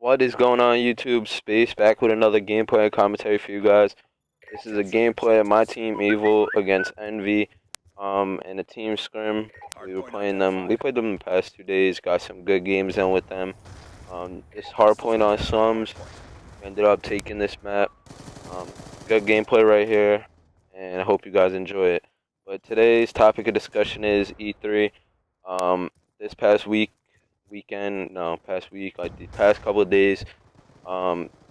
What is going on, YouTube space? Back with another gameplay and commentary for you guys. This is a gameplay of my team Evil against Envy, and a team scrim. We were playing them. We played them in the past 2 days. Got some good games in with them. This hard point on Slums. Ended up taking this map. Good gameplay right here, and I hope you guys enjoy it. But today's topic of discussion is E3. This past weekend, no, past week, like the past couple of days,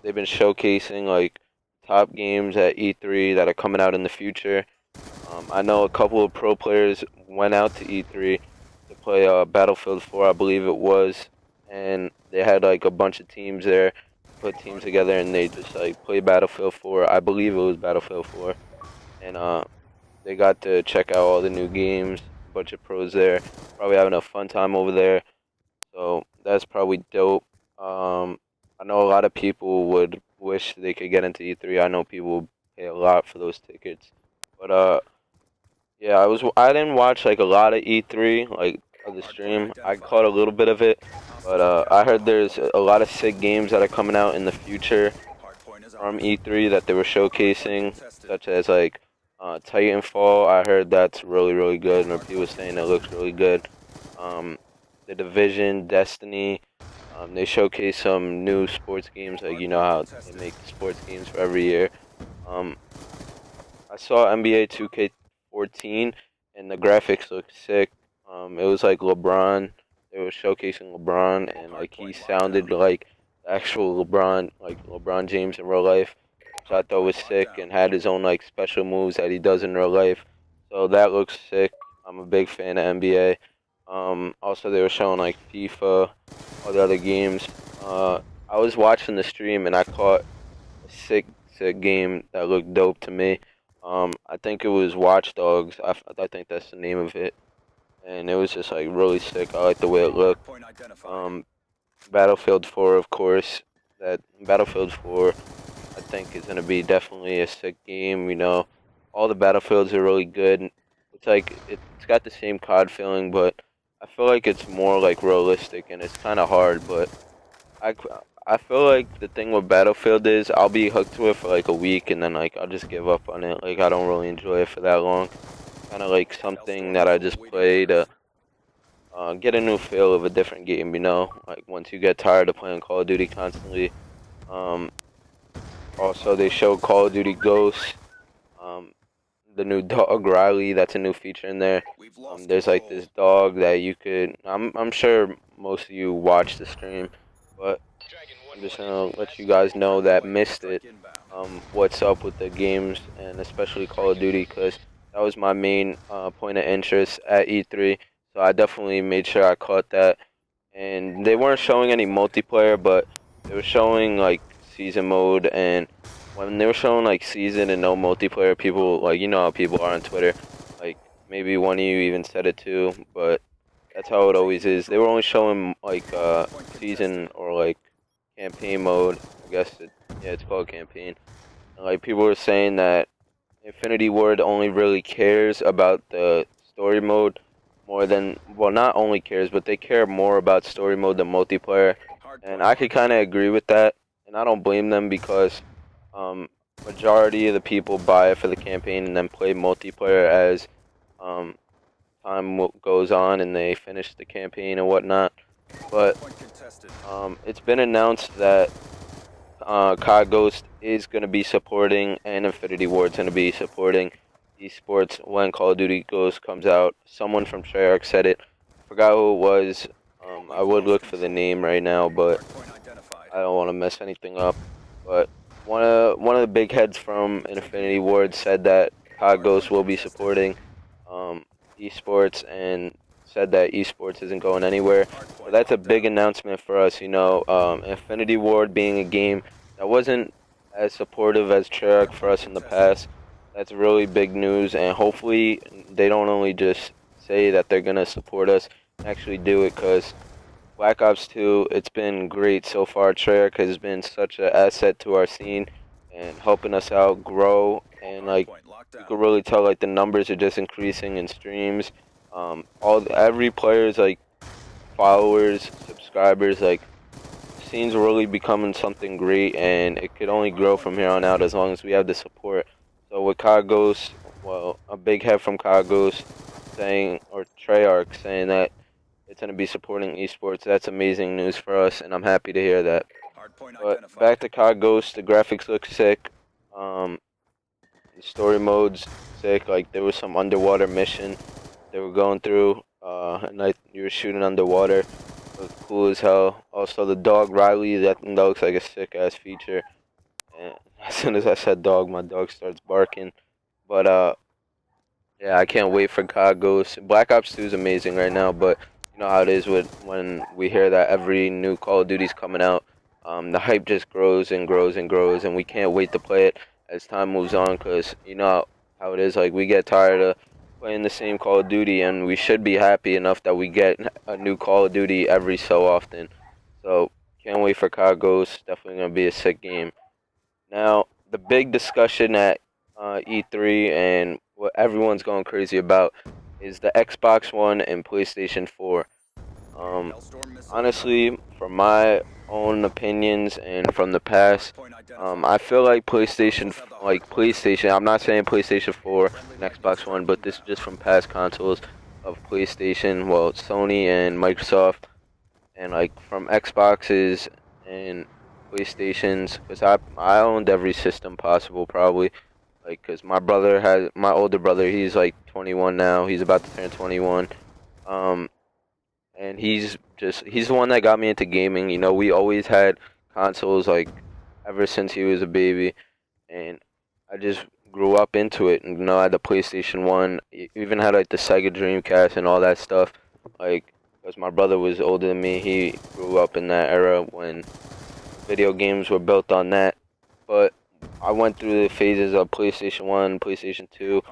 they've been showcasing like top games at E3 that are coming out in the future. I know a couple of pro players went out to E3 to play Battlefield 4, I believe it was, and they had like a bunch of teams there, put teams together, and they just like play Battlefield 4. I believe it was Battlefield 4, and they got to check out all the new games. A bunch of pros there, probably having a fun time over there. So that's probably dope. I know a lot of people would wish they could get into E3. I know people would pay a lot for those tickets, but yeah, I didn't watch like a lot of E3 like of the stream. I caught a little bit of it, but I heard there's a lot of sick games that are coming out in the future from E3 that they were showcasing, such as like Titanfall. I heard that's really good, and people saying it looks really good. The Division, Destiny. They showcase some new sports games, like you know how they make sports games for every year. Um, I saw NBA 2K14, and the graphics looked sick. It was like LeBron. They were showcasing LeBron, and like he sounded like the actual LeBron, like LeBron James in real life, which I thought was sick, and had his own like special moves that he does in real life. So that looks sick. I'm a big fan of NBA. Also they were showing like FIFA, all the other games. I was watching the stream and I caught a sick game that looked dope to me. I think it was Watch Dogs. I think that's the name of it, and it was just like really sick. I like the way it looked. Um, Battlefield 4, of course. That Battlefield 4, I think, is gonna be definitely a sick game. You know, all the Battlefields are really good. It's like it's got the same COD feeling, but I feel like it's more like realistic, and it's kind of hard. But I, I feel like the thing with Battlefield is I'll be hooked to it for like a week, and then like I'll just give up on it. Like I don't really enjoy it for that long. Kind of like something that I just play to get a new feel of a different game. You know, like once you get tired of playing Call of Duty constantly. Um, Also, they showed Call of Duty Ghosts. Um, the new dog Riley. That's a new feature in there. There's like this dog that you could. I'm sure most of you watch the stream, but I'm just gonna let you guys know that missed it. What's up with the games and especially Call of Duty, because that was my main point of interest at E3. So I definitely made sure I caught that. And they weren't showing any multiplayer, but they were showing like season mode. And when they were showing like season and no multiplayer, people like you know how people are on Twitter. Like maybe one of you even said it too, but that's how it always is. They were only showing like season or like campaign mode. I guess yeah, it's called campaign. And, like people were saying that Infinity Ward only really cares about the story mode more than, well, not only cares, but they care more about story mode than multiplayer. And I could kind of agree with that, and I don't blame them because um, majority of the people buy it for the campaign and then play multiplayer as um, time goes on and they finish the campaign and whatnot. But it's been announced that COD Ghost is going to be supporting, and Infinity Ward's going to be supporting esports when Call of Duty Ghost comes out. Someone from Treyarch said it. I forgot who it was. I would look for the name right now, but I don't want to mess anything up. But one of the big heads from Infinity Ward said that COD Ghost will be supporting esports, and said that esports isn't going anywhere. So that's a big announcement for us, you know. Infinity Ward being a game that wasn't as supportive as Treyarch for us in the past. That's really big news, and hopefully they don't only just say that they're gonna support us, actually do it, because Black Ops 2, it's been great so far. Treyarch has been such an asset to our scene and helping us out grow, and like you could really tell like the numbers are just increasing in streams. Every player's like followers, subscribers, like scene's really becoming something great, and it could only grow from here on out as long as we have the support. So with CoD Ghost, well, a big head from CoD Ghost saying, or Treyarch saying that it's going to be supporting esports, that's amazing news for us, and I'm happy to hear that. But back to CoD Ghost, the graphics look sick. The story mode's sick. Like, there was some underwater mission they were going through, and you were shooting underwater. It looked cool as hell. Also, the dog Riley, that looks like a sick ass feature. And as soon as I said dog, my dog starts barking. But yeah, I can't wait for COD Ghost. Black Ops 2 is amazing right now, but you know how it is with when we hear that every new Call of Duty's coming out. The hype just grows and grows and grows, and we can't wait to play it as time moves on, because you know how it is. Like, we get tired of playing the same Call of Duty, and we should be happy enough that we get a new Call of Duty every so often. So can't wait for COD Ghost. Definitely gonna be a sick game. Now, the big discussion at E3 and what everyone's going crazy about is the Xbox One and PlayStation 4. Honestly, from my own opinions and from the past, I feel like PlayStation, I'm not saying PlayStation 4 and Xbox One, but this is just from past consoles of PlayStation, well, Sony and Microsoft, and like from Xboxes and PlayStations, because I owned every system possible probably, like, because my older brother, he's like 21 now, he's about to turn 21, and he's the one that got me into gaming. You know, we always had consoles, like, ever since he was a baby, and I just grew up into it. And, you know, I had the PlayStation 1, even had like the Sega Dreamcast and all that stuff, like, because my brother was older than me, he grew up in that era when video games were built on that. But I went through the phases of PlayStation 1, PlayStation 2,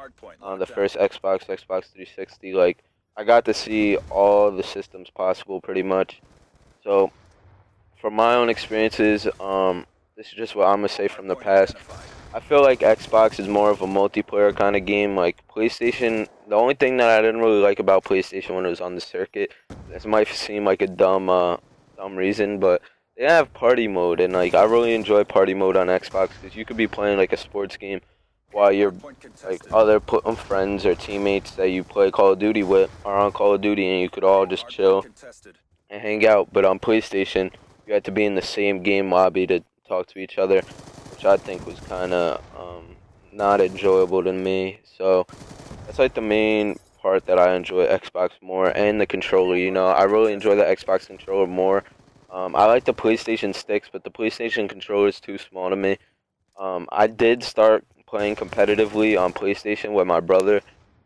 the first Xbox 360. Like, I got to see all the systems possible pretty much. So, from my own experiences, this is just what I'm gonna say from the past. I feel like Xbox is more of a multiplayer kind of game. Like PlayStation, the only thing that I didn't really like about PlayStation when it was on the circuit, this might seem like a dumb reason, but they have party mode, and like I really enjoy party mode on Xbox because you could be playing like a sports game while your like other friends or teammates that you play Call of Duty with are on Call of Duty, and you could all just chill and hang out. But on PlayStation, you had to be in the same game lobby to talk to each other, which I think was kind of not enjoyable to me. So that's like the main part that I enjoy Xbox more, and the controller. You know, I really enjoy the Xbox controller more. I like the PlayStation sticks, but the PlayStation controller is too small to me. I did start playing competitively on PlayStation with my brother,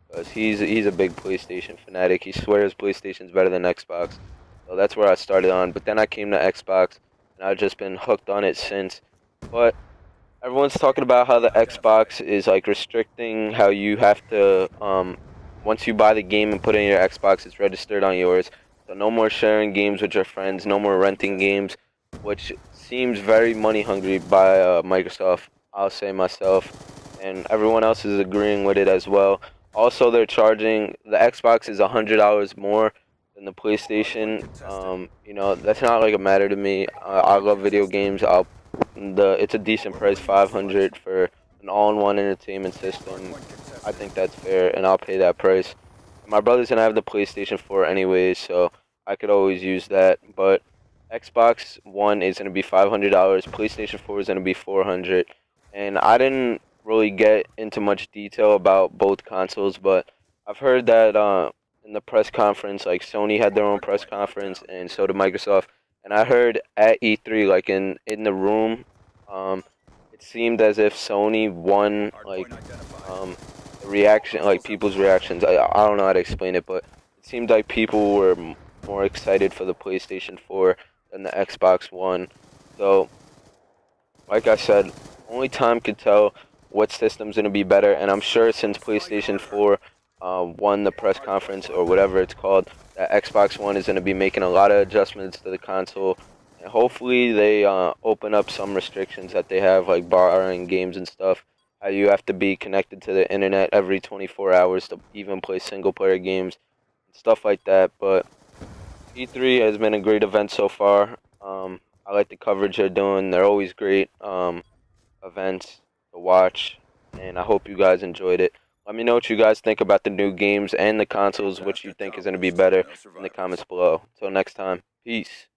because he's a big PlayStation fanatic. He swears PlayStation's better than Xbox. So that's where I started on. But then I came to Xbox, and I've just been hooked on it since. But everyone's talking about how the Xbox is like restricting how you have to once you buy the game and put it in your Xbox, it's registered on yours. So no more sharing games with your friends, no more renting games, which seems very money hungry by Microsoft, I'll say myself, and everyone else is agreeing with it as well. Also, they're charging the Xbox is $100 more than the PlayStation. You know, that's not like a matter to me. I love video games. It's a decent price, 500 for an all-in-one entertainment system. I think that's fair, and I'll pay that price. My brother's gonna have the PlayStation 4 anyways, so I could always use that. But Xbox One is gonna be $500. PlayStation 4 is gonna be 400. And I didn't really get into much detail about both consoles, but I've heard that in the press conference, like Sony had their own press conference, and so did Microsoft. And I heard at E3, like in the room, it seemed as if Sony won, like reaction, like people's reactions. I don't know how to explain it, but it seemed like people were more excited for the PlayStation 4 than the Xbox One. So, like I said, only time could tell what system's gonna be better, and I'm sure since PlayStation 4 won the press conference or whatever it's called, that Xbox One is gonna be making a lot of adjustments to the console, and hopefully they open up some restrictions that they have, like borrowing games and stuff. How you have to be connected to the internet every 24 hours to even play single-player games, stuff like that. But E3 has been a great event so far. I like the coverage they're doing. They're always great events to watch, and I hope you guys enjoyed it. Let me know what you guys think about the new games and the consoles, which you think is going to be better in the comments below. Till next time, peace.